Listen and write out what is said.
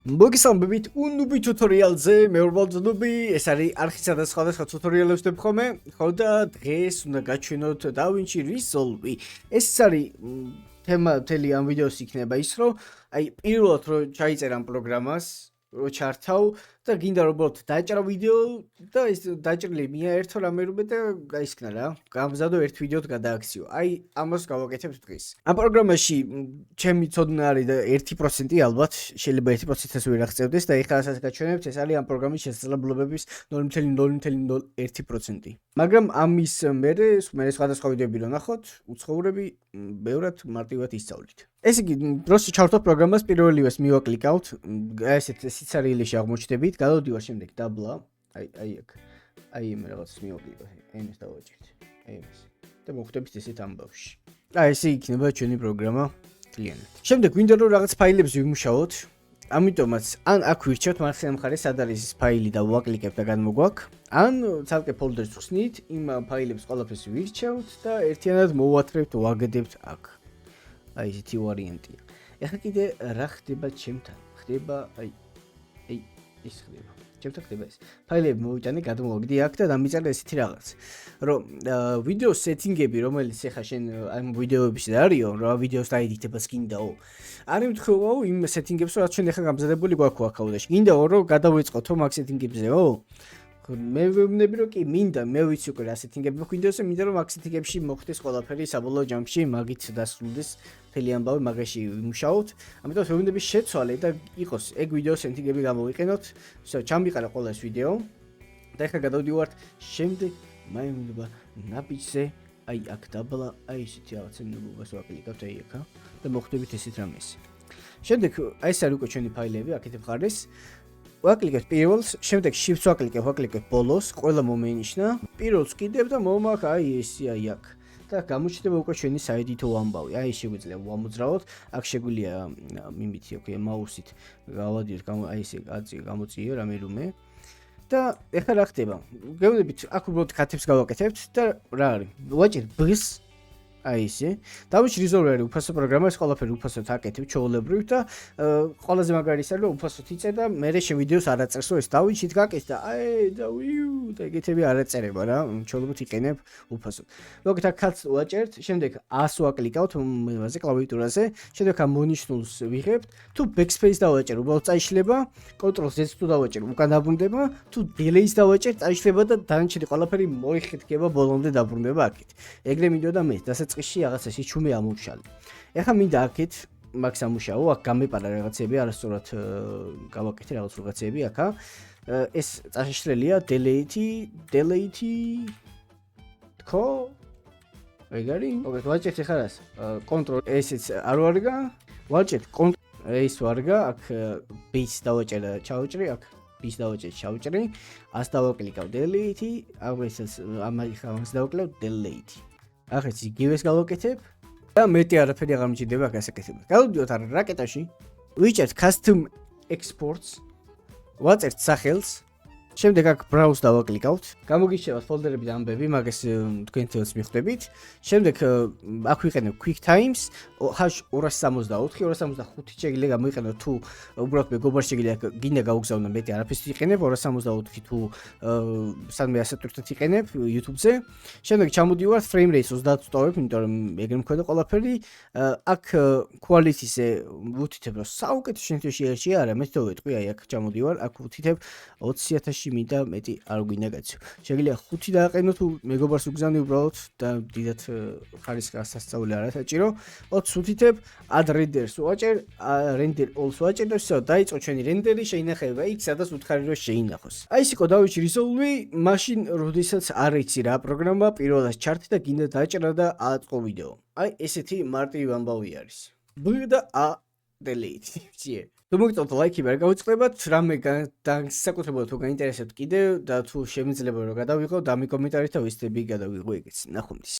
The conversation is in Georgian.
მოგესალმებით უნუბი ტუტორიალზე, მე ვარ ეს არის არხისა და სხვადასხვა ტუტორიალებს ვხდები, ხო და დღეს უნდა გაჩვენოთ DaVinci Resolve. ეს არის თემა მთელი ამ ვიდეოს იქნება ის, რომ აი პირველად რომ ჩაიწერა ამ პროგრამას, რო ჩართავ და გინდა რომ უბრალოდ დაჭრა ვიდეო და ეს დაჭრილი მიაერთო რამერუბე და გაისკნა რა. გამზადო ერთ ვიდეოდ გადააქციო. აი ამას გავაკეთებთ დღეს. ამ პროგრამაში ჩემი ცოდნა არის და 1% ალბათ, შეიძლება 1%-ს ვერაღწევდეს და ეხლა ასაც გაჩვენებთ, ეს არის ამ პროგრამის შესაძლებლობების 0.0.0.1%. მაგრამ ამის მერე სხვადასხვა ვიდეოები რო ნახოთ, უცხოურები ბევრად მარტივად ისწავლით. ეს იგი დროს ჩავთვალ პროგრამას პირველივეს მივაკლიკავთ, ესეთ სიცარიელეში აღმოჩნდებით, გადავდივარ შემდეგ დაბლა, აი აქ. აი მე რაღაცას მივაკლიკავ, ეს დავაჭირთ. აი ეს. და მოხდებით ესეთ ამბავში. ესე იქნება ჩვენი პროგრამა მთლიანად. შემდეგ გვინდა რომ რაღაც ფაილებს ვიმუშაოთ, ამიტომაც ან აქ ვირჩევთ მარცხენა მხარეს სად არის ეს ფაილი და ვაკლიკებთ და განმოგვაქვს, ან ცალკე ფოლდერს ვხსნით, იმ ფაილებს ყველაფერს ვირჩევთ და ერთიანად მოვათრევთ, ვაგდებთ აქ. აი ესეთი ვარიანტია. ეხლა კიდე რა ხდება ჩემთან? ხდება აი ის ხდება. ჩემთან ხდება ეს. ფაილები მოვიტანე, გადმოვაგდი აქ და დამიწერე ესეთი რაღაც. რომ ვიდეო სეტინგები, რომელიც ეხლა შენ ამ ვიდეოებში არისო, რა ვიდეოს დაედიტებას გინდაო. არ იმთხოვაო იმ სეტინგებს, რაც შენ ეხლა გამზადებული გვაქვს აქაუდაში. გინდაო რომ გადავიწყოთო მაგ სეტინგებზეო? მე ვეუბნები რომ კი მინდა, მე ვიცი უკვე რა სეტინგები მქონდაოსე, მინდა რომ მაგ სეტინგებში მოხდეს ყველაფერი საბოლოო ჯამში, მაგით დასრულდეს მთელი ამბავი, მაგაში ვიმუშაოთ. ამიტომ ვეუბნები შეცვალე და იყოს ეგ ვიდეო სეტინგები გამოვიყენოთ. ჩამიყარა ყველა ეს ვიდეო და ეხლა გადავდივართ შემდეგ მაიმუნობა ნაბიჯზე, აი აქ დაბლა, აი ესეთი რაღაცა ნუბობას ვაკლიკავთ აი აქ და მოხდებით ესეთ რამეს. შემდეგ აი ეს არის უკვე ჩვენი ფაილები, აქეთ მხარეს. ვაკლიკებ პირველს, შემდეგ shift-ს ვაკლიკებ ბოლოს, ყველა მომენიშნა. პირველს კიდევ და მომაქ აი ესე აი აქ. და გამოჩნდება უკვე ჩვენი საედიტო ამბავი. აი შეგვიძლია ვამოძრავოთ. აქ შეგვიძლია მიმითი, ოკეი, მაუსით გავადიოთ, აი ესე გამოწიო რამერუმე. და ეხლა რა ხდება? გეუბნებით, აქ უბრალოდ კათებს გავაკეთებთ და რა არის? ვაჭერ B-ს აი ესე. DaVinci Resolve არის უფასო პროგრამა, ეს ყველაფერი უფასოდ აკეთებ ჩვეულებრივ და ყველაზე მაგარი ის არის, რომ უფასოდ იწერ და მე შე ვიდეოს არ აწერს, რომ ეს DaVinci-ით გაკეთე და აი და და ეგეთები არ აწერება რა, ჩვეულებრივ იყენებ უფასოდ. მოგეთ აქ ხალხს ვაჭერთ, შემდეგ 100-ს ვაკლიკავთ მაზე კლავიატურაზე, შემდეგ ამ მონიშნულს ვიღებთ, თუ backspace დავაჭერ, უბრალოდ წაიშლება, Ctrl+Z თუ დავაჭერ, უკან დაბრუნდება, თუ delay-ს დავაჭერ, წაიშლება და დანარჩენი ყველაფერი მოიხეთქება, ბოლომდე დაბრუნდება აქეთ. ეგრე მინდოდა მე დასაწყისში რაღაცა სიჩუმე ამოვშალე. ეხლა მინდა აქეთ მაგს ამუშაო, აქ გამეპარა რაღაცები, არასწორად გავაკეთე რაღაც რაღაცები აქა. ეს წაშლილია delete თქო ეგარი? მოგეთ ვაჭერთ ეხლა რას? Ctrl S-იც არ ვარგა, ვაჭერთ Ctrl S ვარგა, აქ B-ს დავაჭერე, ჩავჭრი აქ. B-ს დავაჭერე, ჩავჭრი, 100-ს დავაკლიკავ delete, ამას დავაკლავ delete. ახაც იგივეს გავაკეთებ და მეტი არაფერი აღარ მჭირდება აქ ასაკეთებად. გავდივართ რაკეტაში, ვიჭერთ custom exports, ვაწერთ სახელს, შემდეგ აქ browse დავაკლიკავთ, გამოგიჩნევათ ფოლდერები და ამბები, მაგას თქვენ თელს მიხვდებით. შემდეგ აქ ვიყენებ QuickTimes, H264 შეგიძლია გამოიყენოთ თუ უბრალოდ მეგობარ შეგიძლია გინდა გაუგზავნო მეტი არაფერს იყენებ, 264 თუ სადმე ასატვირთად იყენებ YouTube-ზე. შემდეგ ჩამოდივართ frame rate 30-ს ვტოვებ, იმიტომ რომ ეგრე მქონდა ყველაფერი. აქ quality-ზე ვუთითებ რომ საუკეთესო შემთხვევაში ერთია არა, მე თვითონ აი აქ ჩამოდივარ, აქ ვუთითებ 20,000 მინდა მეტი არ გვინდა კაცო. შეგიძლია 5 დააყენო თუ მეგობარს უგზავნი უბრალოდ და დიდად ხარისხის სასწაული არ საჭირო. 20 ვუთითებ, add renders ვაჭერ, render all-ს ვაჭერ და всё, დაიწყო ჩვენი რენდერი, შეინახება იქ, სადაც უთხარი რომ შეინახოს. აი ეს იყო DaVinci Resolve, მაშინ როდესაც არ იცი რა პროგრამა, პირველად ჩართი და გინდა დაჭრა და აწყო ვიდეო. აი ესეთი მარტივი ამბავი არის. B და A delete. ვწიე. თუ მოგიწევთ ლაიქი ვერ გავიწყდებათ, რამე განსაკუთრებულად თუ გაინტერესებთ კიდევ და თუ შემიძლია რომ გადავიღო, დამიკომენტარით და ვისწრები გადავიღო ეგეც. ნახვამდის.